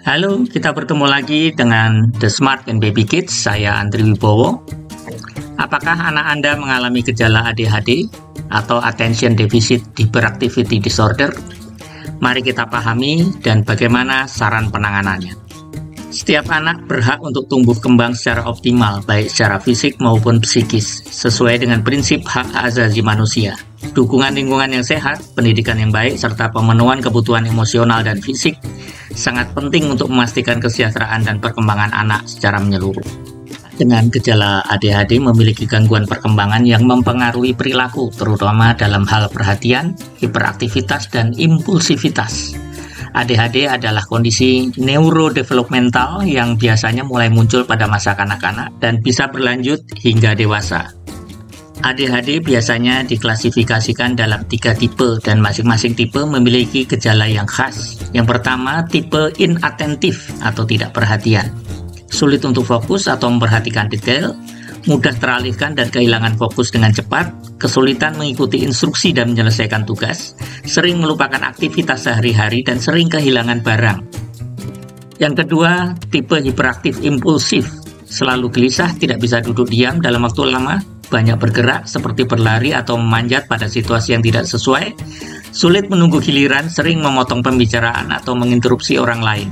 Halo, kita bertemu lagi dengan The Smart and Baby Kids. Saya Andri Wibowo. Apakah anak Anda mengalami gejala ADHD atau Attention Deficit Hyperactivity Disorder? Mari kita pahami dan bagaimana saran penanganannya. Setiap anak berhak untuk tumbuh kembang secara optimal, baik secara fisik maupun psikis, sesuai dengan prinsip hak asasi manusia. Dukungan lingkungan yang sehat, pendidikan yang baik, serta pemenuhan kebutuhan emosional dan fisik sangat penting untuk memastikan kesejahteraan dan perkembangan anak secara menyeluruh. Dengan gejala ADHD memiliki gangguan perkembangan yang mempengaruhi perilaku, terutama dalam hal perhatian, hiperaktivitas, dan impulsivitas. ADHD adalah kondisi neurodevelopmental yang biasanya mulai muncul pada masa kanak-kanak dan bisa berlanjut hingga dewasa. ADHD biasanya diklasifikasikan dalam 3 tipe dan masing-masing tipe memiliki gejala yang khas. Yang pertama, tipe inattentif atau tidak perhatian. Sulit untuk fokus atau memperhatikan detail, mudah teralihkan dan kehilangan fokus dengan cepat, kesulitan mengikuti instruksi dan menyelesaikan tugas, sering melupakan aktivitas sehari-hari dan sering kehilangan barang. Yang kedua, tipe hiperaktif impulsif. Selalu gelisah, tidak bisa duduk diam dalam waktu lama, banyak bergerak seperti berlari atau memanjat pada situasi yang tidak sesuai, sulit menunggu giliran, sering memotong pembicaraan atau menginterupsi orang lain.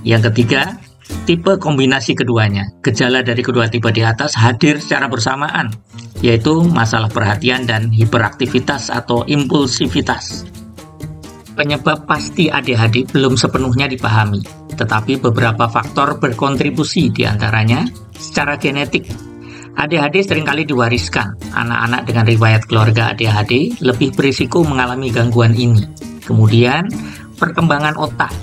Yang ketiga, tipe kombinasi keduanya. Gejala dari kedua tipe di atas hadir secara bersamaan, yaitu masalah perhatian dan hiperaktivitas atau impulsivitas. Penyebab pasti ADHD belum sepenuhnya dipahami, tetapi beberapa faktor berkontribusi, diantaranya secara genetik. ADHD seringkali diwariskan. Anak-anak dengan riwayat keluarga ADHD lebih berisiko mengalami gangguan ini. Kemudian, perkembangan otak,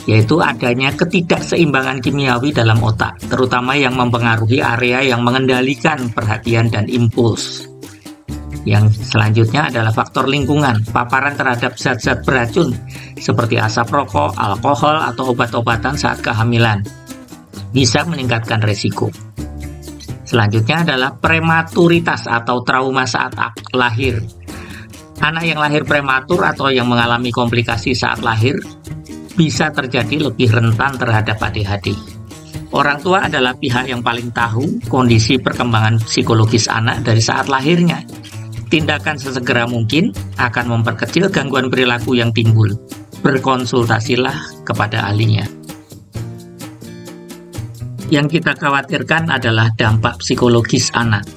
yaitu adanya ketidakseimbangan kimiawi dalam otak, terutama yang mempengaruhi area yang mengendalikan perhatian dan impuls. Yang selanjutnya adalah faktor lingkungan, paparan terhadap zat-zat beracun seperti asap rokok, alkohol, atau obat-obatan saat kehamilan bisa meningkatkan resiko. Selanjutnya adalah prematuritas atau trauma saat lahir. Anak yang lahir prematur atau yang mengalami komplikasi saat lahir bisa terjadi lebih rentan terhadap ADHD. Orang tua adalah pihak yang paling tahu kondisi perkembangan psikologis anak dari saat lahirnya. Tindakan sesegera mungkin akan memperkecil gangguan perilaku yang timbul. Berkonsultasilah kepada ahlinya. Yang kita khawatirkan adalah dampak psikologis anak.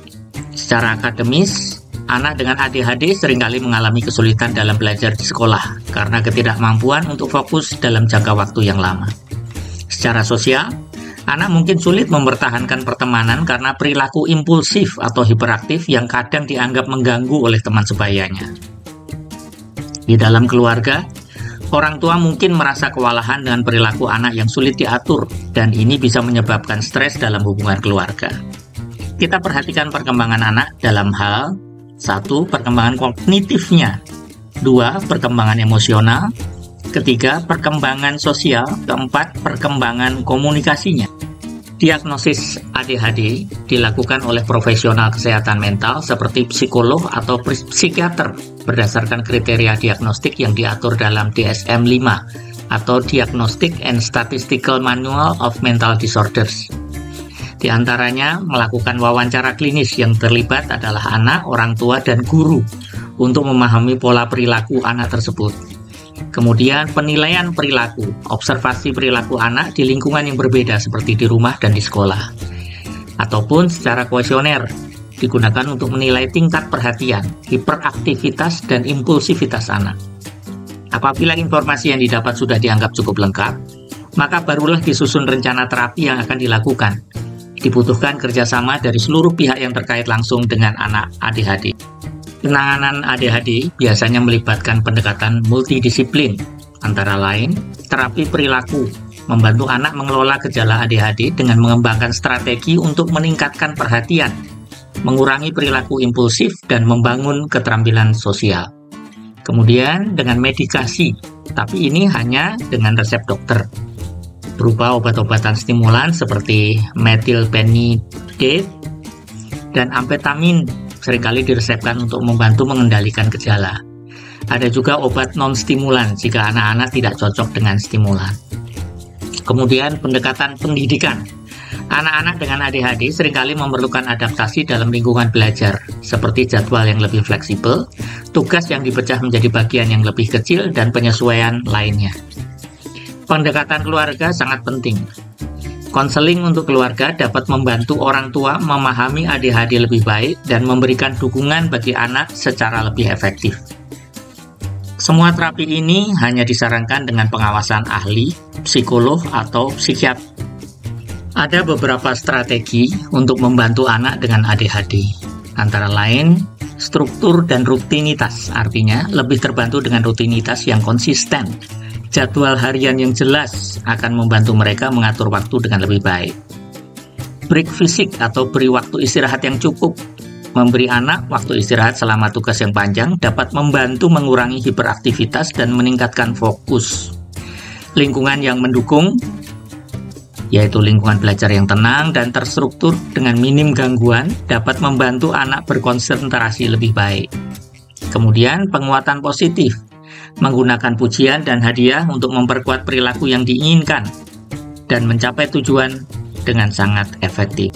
Secara akademis, anak dengan ADHD seringkali mengalami kesulitan dalam belajar di sekolah karena ketidakmampuan untuk fokus dalam jangka waktu yang lama. Secara sosial, anak mungkin sulit mempertahankan pertemanan karena perilaku impulsif atau hiperaktif yang kadang dianggap mengganggu oleh teman sebayanya. Di dalam keluarga, orang tua mungkin merasa kewalahan dengan perilaku anak yang sulit diatur, dan ini bisa menyebabkan stres dalam hubungan keluarga. Kita perhatikan perkembangan anak dalam hal 1. Perkembangan kognitifnya, 2. Perkembangan emosional, 3. Perkembangan sosial, 4. Perkembangan komunikasinya. Diagnosis ADHD dilakukan oleh profesional kesehatan mental seperti psikolog atau psikiater berdasarkan kriteria diagnostik yang diatur dalam DSM-5 atau Diagnostic and Statistical Manual of Mental Disorders. Di antaranya melakukan wawancara klinis yang terlibat adalah anak, orang tua, dan guru untuk memahami pola perilaku anak tersebut. Kemudian penilaian perilaku, observasi perilaku anak di lingkungan yang berbeda seperti di rumah dan di sekolah. Ataupun secara kuesioner, digunakan untuk menilai tingkat perhatian, hiperaktivitas, dan impulsivitas anak. Apabila informasi yang didapat sudah dianggap cukup lengkap, maka barulah disusun rencana terapi yang akan dilakukan. Dibutuhkan kerjasama dari seluruh pihak yang terkait langsung dengan anak ADHD. Penanganan ADHD biasanya melibatkan pendekatan multidisiplin, antara lain terapi perilaku, membantu anak mengelola gejala ADHD dengan mengembangkan strategi untuk meningkatkan perhatian, mengurangi perilaku impulsif, dan membangun keterampilan sosial. Kemudian dengan medikasi, tapi ini hanya dengan resep dokter, berupa obat-obatan stimulan seperti methylphenidate dan amfetamin seringkali diresepkan untuk membantu mengendalikan gejala. Ada juga obat non-stimulan jika anak-anak tidak cocok dengan stimulan. Kemudian pendekatan pendidikan. Anak-anak dengan ADHD seringkali memerlukan adaptasi dalam lingkungan belajar, seperti jadwal yang lebih fleksibel, tugas yang dipecah menjadi bagian yang lebih kecil, dan penyesuaian lainnya. Pendekatan keluarga sangat penting. Konseling untuk keluarga dapat membantu orang tua memahami ADHD lebih baik dan memberikan dukungan bagi anak secara lebih efektif. Semua terapi ini hanya disarankan dengan pengawasan ahli, psikolog, atau psikiater. Ada beberapa strategi untuk membantu anak dengan ADHD, antara lain struktur dan rutinitas, artinya lebih terbantu dengan rutinitas yang konsisten. Jadwal harian yang jelas akan membantu mereka mengatur waktu dengan lebih baik. Break fisik atau beri waktu istirahat yang cukup. Memberi anak waktu istirahat selama tugas yang panjang dapat membantu mengurangi hiperaktivitas dan meningkatkan fokus. Lingkungan yang mendukung, yaitu lingkungan belajar yang tenang dan terstruktur dengan minim gangguan, dapat membantu anak berkonsentrasi lebih baik. Kemudian penguatan positif. Menggunakan pujian dan hadiah untuk memperkuat perilaku yang diinginkan dan mencapai tujuan dengan sangat efektif.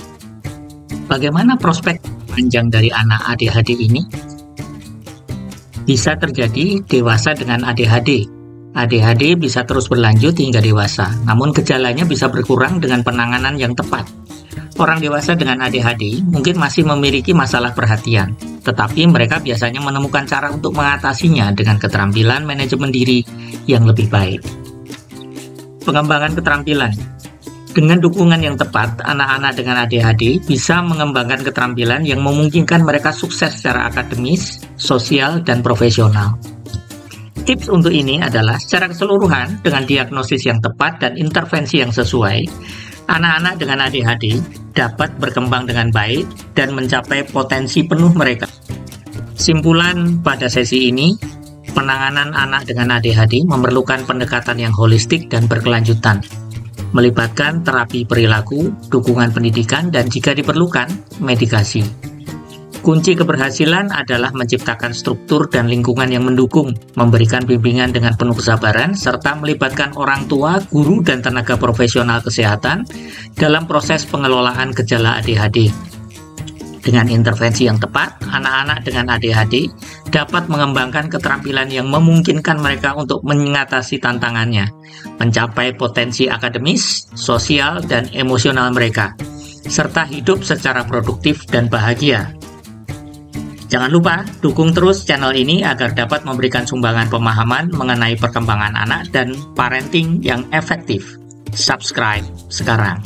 Bagaimana prospek panjang dari anak ADHD ini? Bisa terjadi dewasa dengan ADHD. ADHD bisa terus berlanjut hingga dewasa, namun gejalanya bisa berkurang dengan penanganan yang tepat. Orang dewasa dengan ADHD mungkin masih memiliki masalah perhatian, tetapi mereka biasanya menemukan cara untuk mengatasinya dengan keterampilan manajemen diri yang lebih baik. Pengembangan keterampilan. Dengan dukungan yang tepat, anak-anak dengan ADHD bisa mengembangkan keterampilan yang memungkinkan mereka sukses secara akademis, sosial, dan profesional. Tips untuk ini adalah secara keseluruhan dengan diagnosis yang tepat dan intervensi yang sesuai, anak-anak dengan ADHD dapat berkembang dengan baik dan mencapai potensi penuh mereka. Simpulan pada sesi ini, penanganan anak dengan ADHD memerlukan pendekatan yang holistik dan berkelanjutan, melibatkan terapi perilaku, dukungan pendidikan, dan jika diperlukan, medikasi. Kunci keberhasilan adalah menciptakan struktur dan lingkungan yang mendukung, memberikan bimbingan dengan penuh kesabaran, serta melibatkan orang tua, guru, dan tenaga profesional kesehatan dalam proses pengelolaan gejala ADHD. Dengan intervensi yang tepat, anak-anak dengan ADHD dapat mengembangkan keterampilan yang memungkinkan mereka untuk mengatasi tantangannya, mencapai potensi akademis, sosial, dan emosional mereka, serta hidup secara produktif dan bahagia. Jangan lupa, dukung terus channel ini agar dapat memberikan sumbangan pemahaman mengenai perkembangan anak dan parenting yang efektif. Subscribe sekarang.